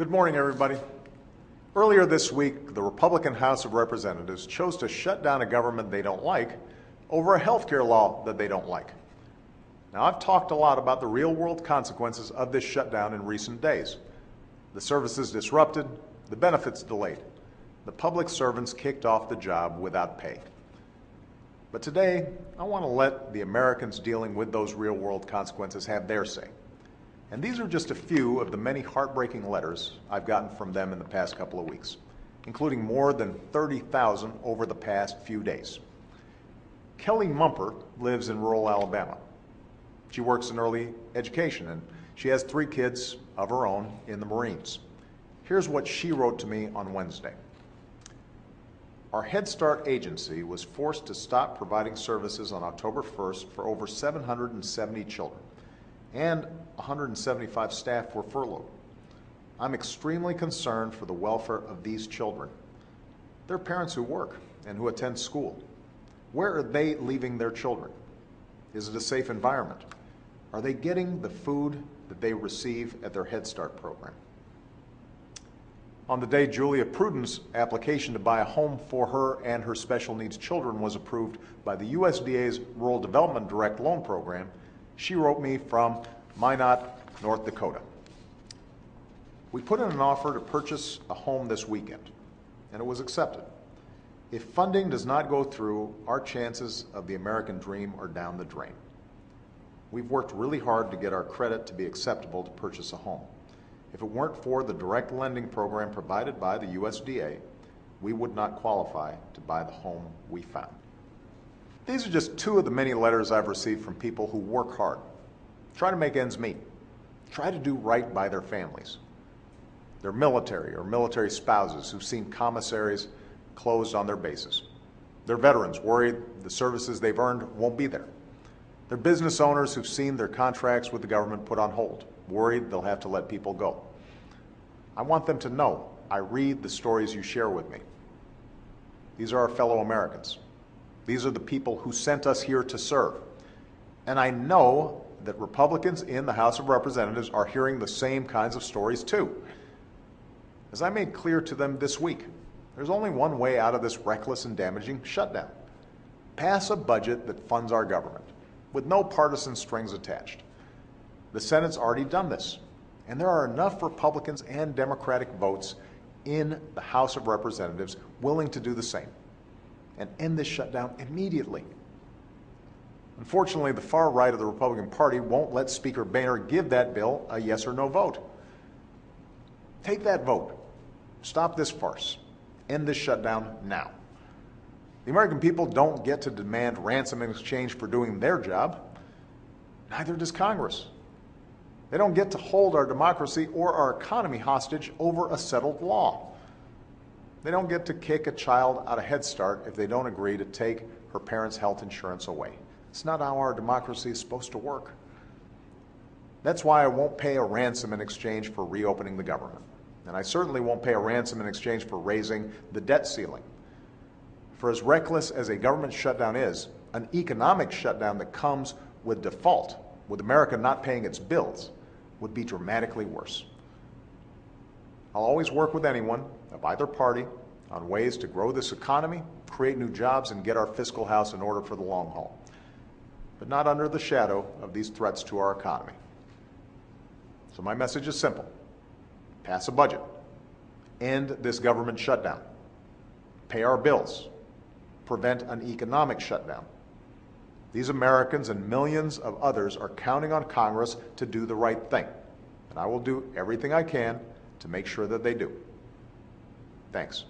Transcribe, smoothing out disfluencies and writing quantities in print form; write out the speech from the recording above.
Good morning, everybody. Earlier this week, the Republican House of Representatives chose to shut down a government they don't like over a health care law that they don't like. Now, I've talked a lot about the real-world consequences of this shutdown in recent days. The services disrupted, the benefits delayed, the public servants kicked off the job without pay. But today, I want to let the Americans dealing with those real-world consequences have their say. And these are just a few of the many heartbreaking letters I've gotten from them in the past couple of weeks, including more than 30,000 over the past few days. Kelly Mumper lives in rural Alabama. She works in early education, and she has 3 kids of her own in the Marines. Here's what she wrote to me on Wednesday. Our Head Start agency was forced to stop providing services on October 1st for over 770 children, and 175 staff were furloughed. I'm extremely concerned for the welfare of these children. They're parents who work and who attend school. Where are they leaving their children? Is it a safe environment? Are they getting the food that they receive at their Head Start program? On the day Julia Pruden's application to buy a home for her and her special needs children was approved by the USDA's Rural Development Direct Loan Program, she wrote me from Minot, North Dakota. We put in an offer to purchase a home this weekend, and it was accepted. If funding does not go through, our chances of the American dream are down the drain. We've worked really hard to get our credit to be acceptable to purchase a home. If it weren't for the direct lending program provided by the USDA, we would not qualify to buy the home we found. These are just 2 of the many letters I've received from people who work hard, try to make ends meet, try to do right by their families. They're military or military spouses who've seen commissaries closed on their bases. They're veterans worried the services they've earned won't be there. They're business owners who've seen their contracts with the government put on hold, worried they'll have to let people go. I want them to know I read the stories you share with me. These are our fellow Americans. These are the people who sent us here to serve. And I know that Republicans in the House of Representatives are hearing the same kinds of stories too. As I made clear to them this week, there's only one way out of this reckless and damaging shutdown. Pass a budget that funds our government, with no partisan strings attached. The Senate's already done this, and there are enough Republicans and Democratic votes in the House of Representatives willing to do the same and end this shutdown immediately. Unfortunately, the far right of the Republican Party won't let Speaker Boehner give that bill a yes or no vote. Take that vote. Stop this farce. End this shutdown now. The American people don't get to demand ransom in exchange for doing their job. Neither does Congress. They don't get to hold our democracy or our economy hostage over a settled law. They don't get to kick a child out of Head Start if they don't agree to take her parents' health insurance away. It's not how our democracy is supposed to work. That's why I won't pay a ransom in exchange for reopening the government. And I certainly won't pay a ransom in exchange for raising the debt ceiling. For as reckless as a government shutdown is, an economic shutdown that comes with default, with America not paying its bills, would be dramatically worse. I'll always work with anyone of either party on ways to grow this economy, create new jobs, and get our fiscal house in order for the long haul, but not under the shadow of these threats to our economy. So my message is simple. Pass a budget. End this government shutdown. Pay our bills. Prevent an economic shutdown. These Americans and millions of others are counting on Congress to do the right thing, and I will do everything I can to make sure that they do. Thanks.